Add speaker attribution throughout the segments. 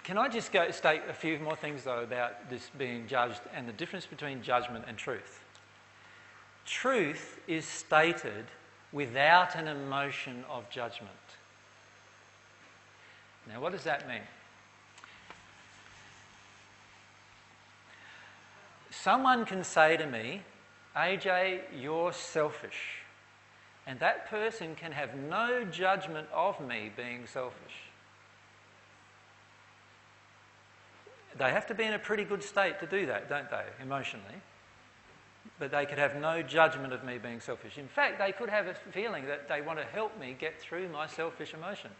Speaker 1: Can I just state a few more things, though, about this being judged and the difference between judgment and truth? Truth is stated without an emotion of judgment. Now, what does that mean? Someone can say to me, AJ, you're selfish. And that person can have no judgment of me being selfish. They have to be in a pretty good state to do that, don't they, emotionally? But they could have no judgment of me being selfish. In fact, they could have a feeling that they want to help me get through my selfish emotion.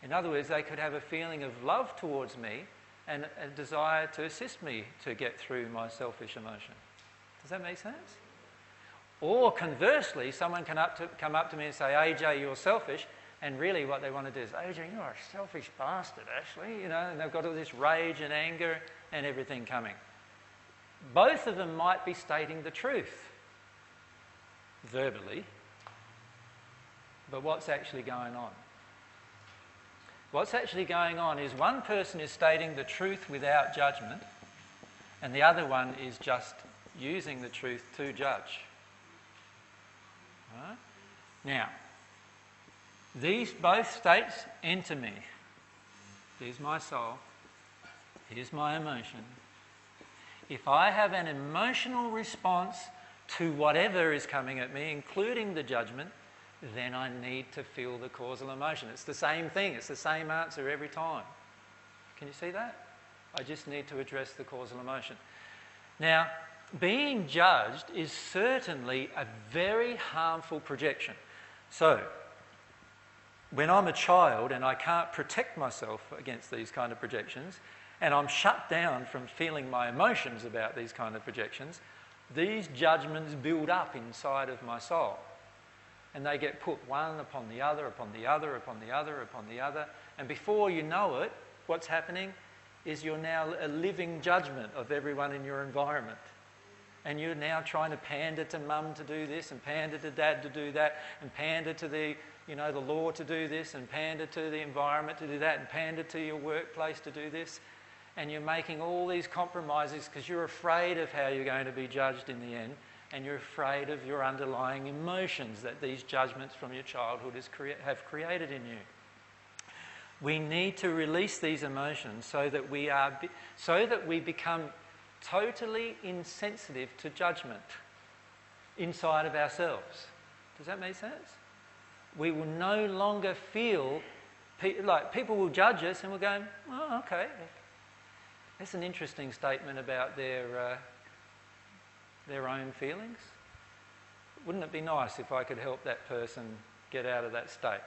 Speaker 1: In other words, they could have a feeling of love towards me and a desire to assist me to get through my selfish emotion. Does that make sense? Or conversely, someone can come up to me and say, AJ, you're selfish. And really what they want to do is, AJ, you're a selfish bastard, actually. And they've got all this rage and anger and everything coming. Both of them might be stating the truth verbally, but what's actually going on? What's actually going on is one person is stating the truth without judgment, and the other one is just using the truth to judge. Right? Now, these both states enter me. Here's my soul. Here's my emotion. If I have an emotional response to whatever is coming at me, including the judgment, then I need to feel the causal emotion. It's the same thing. It's the same answer every time. Can you see that? I just need to address the causal emotion. Now, being judged is certainly a very harmful projection. So, when I'm a child and I can't protect myself against these kind of projections, and I'm shut down from feeling my emotions about these kind of projections, these judgments build up inside of my soul. And they get put one upon the other, upon the other, upon the other, upon the other. And before you know it, what's happening is you're now a living judgment of everyone in your environment. And you're now trying to pander to mum to do this, and pander to dad to do that, and pander to the law to do this, and pander to the environment to do that, and pander to your workplace to do this. And you're making all these compromises because you're afraid of how you're going to be judged in the end, and you're afraid of your underlying emotions that these judgments from your childhood have created in you. We need to release these emotions so that we become totally insensitive to judgment inside of ourselves. Does that make sense? We will no longer feel like people will judge us and we're going, oh, okay. That's an interesting statement about their own feelings. Wouldn't it be nice if I could help that person get out of that state?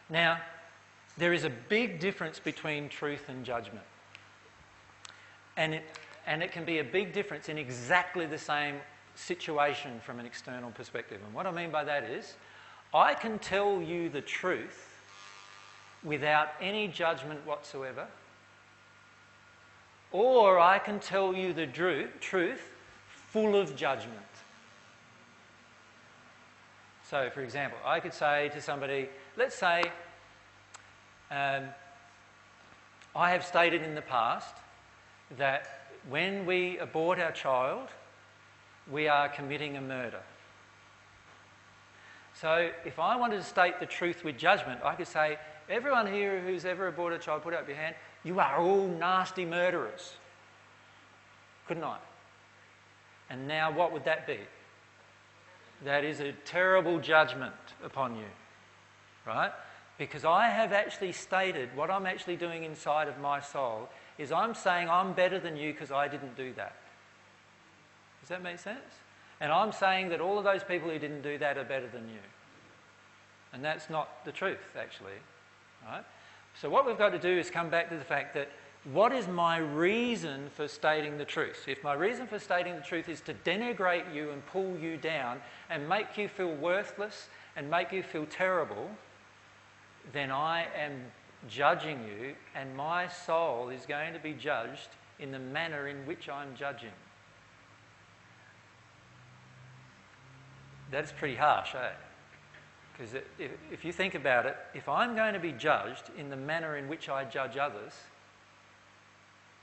Speaker 1: Now, there is a big difference between truth and judgment. And it can be a big difference in exactly the same situation from an external perspective. And what I mean by that is, I can tell you the truth without any judgment whatsoever, or I can tell you the truth full of judgment. So, for example, I could say to somebody, let's say, I have stated in the past that when we abort our child, we are committing a murder. So if I wanted to state the truth with judgment, I could say, everyone here who's ever aborted a child, put up your hand, you are all nasty murderers. Couldn't I? And now what would that be? That is a terrible judgment upon you, right? Because I have actually stated what I'm actually doing inside of my soul is I'm saying I'm better than you because I didn't do that. Does that make sense? And I'm saying that all of those people who didn't do that are better than you. And that's not the truth, actually. Right? So what we've got to do is come back to the fact that what is my reason for stating the truth? If my reason for stating the truth is to denigrate you and pull you down and make you feel worthless and make you feel terrible, then I am judging you, and my soul is going to be judged in the manner in which I'm judging. That's pretty harsh, eh? Because if you think about it, if I'm going to be judged in the manner in which I judge others,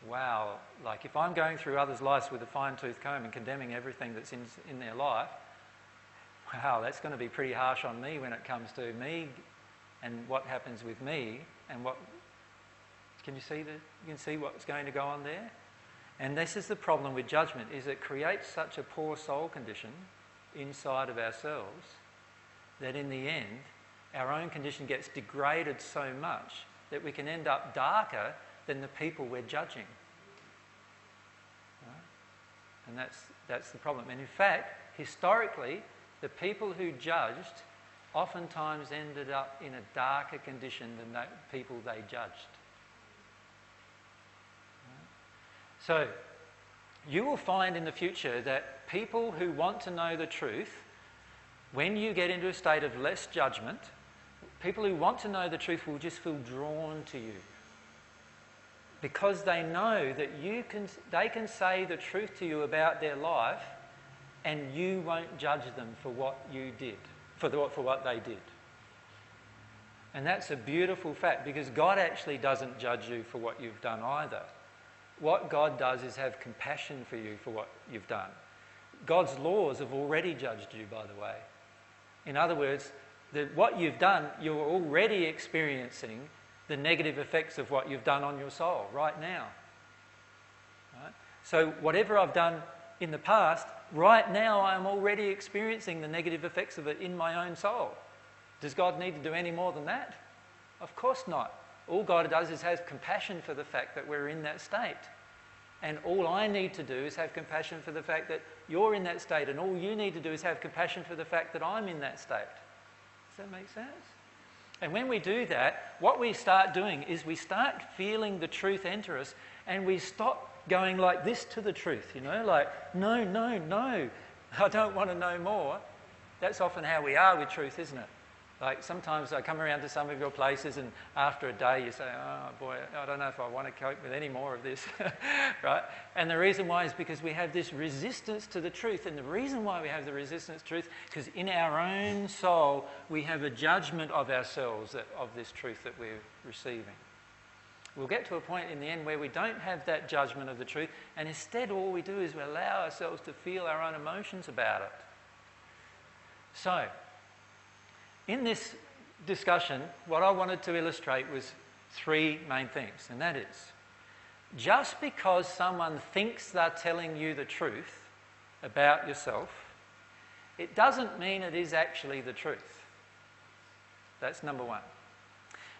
Speaker 1: wow, like if I'm going through others' lives with a fine-tooth comb and condemning everything that's in their life, wow, that's going to be pretty harsh on me when it comes to me and what happens with me and what... Can you see what's going to go on there? And this is the problem with judgment, is it creates such a poor soul condition inside of ourselves that in the end, our own condition gets degraded so much that we can end up darker than the people we're judging. Right? And that's the problem. And in fact, historically, the people who judged oftentimes ended up in a darker condition than the people they judged. Right? So, you will find in the future that people who want to know the truth, when you get into a state of less judgment, people who want to know the truth will just feel drawn to you. Because they know that they can say the truth to you about their life and you won't judge them for what you did, for what they did. And that's a beautiful fact, because God actually doesn't judge you for what you've done either. What God does is have compassion for you for what you've done. God's laws have already judged you, by the way. In other words, what you've done, you're already experiencing the negative effects of what you've done on your soul right now. Right? So whatever I've done in the past, right now I'm already experiencing the negative effects of it in my own soul. Does God need to do any more than that? Of course not. All God does is have compassion for the fact that we're in that state. And all I need to do is have compassion for the fact that you're in that state, and all you need to do is have compassion for the fact that I'm in that state. Does that make sense? And when we do that, what we start doing is we start feeling the truth enter us, and we stop going like this to the truth, like, no, no, no, I don't want to know more. That's often how we are with truth, isn't it? Like sometimes I come around to some of your places and after a day you say, oh boy, I don't know if I want to cope with any more of this, right? And the reason why is because we have this resistance to the truth. And the reason why we have the resistance to truth, because in our own soul we have a judgment of ourselves, of this truth that we're receiving. We'll get to a point in the end where we don't have that judgment of the truth, and instead all we do is we allow ourselves to feel our own emotions about it. So, in this discussion, what I wanted to illustrate was three main things, and that is, just because someone thinks they're telling you the truth about yourself, it doesn't mean it is actually the truth. That's number one.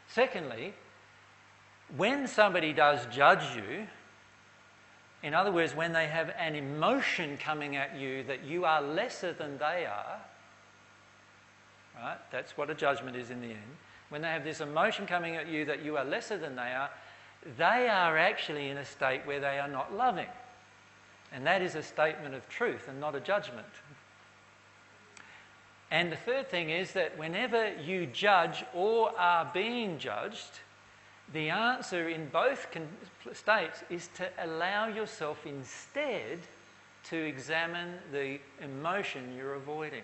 Speaker 1: Secondly, when somebody does judge you, in other words, when they have an emotion coming at you that you are lesser than they are, right? That's what a judgment is in the end. When they have this emotion coming at you that you are lesser than they are actually in a state where they are not loving. And that is a statement of truth and not a judgment. And the third thing is that whenever you judge or are being judged, the answer in both states is to allow yourself instead to examine the emotion you're avoiding.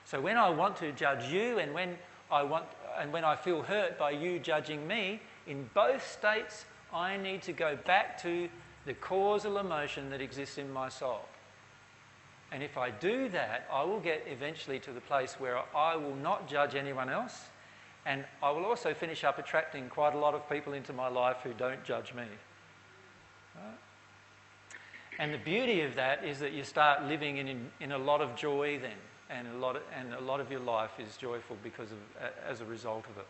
Speaker 1: So when I want to judge you and when I feel hurt by you judging me, in both states I need to go back to the causal emotion that exists in my soul. And if I do that, I will get eventually to the place where I will not judge anyone else, and I will also finish up attracting quite a lot of people into my life who don't judge me. Right? And the beauty of that is that you start living in a lot of joy then. And a lot of your life is joyful as a result of it.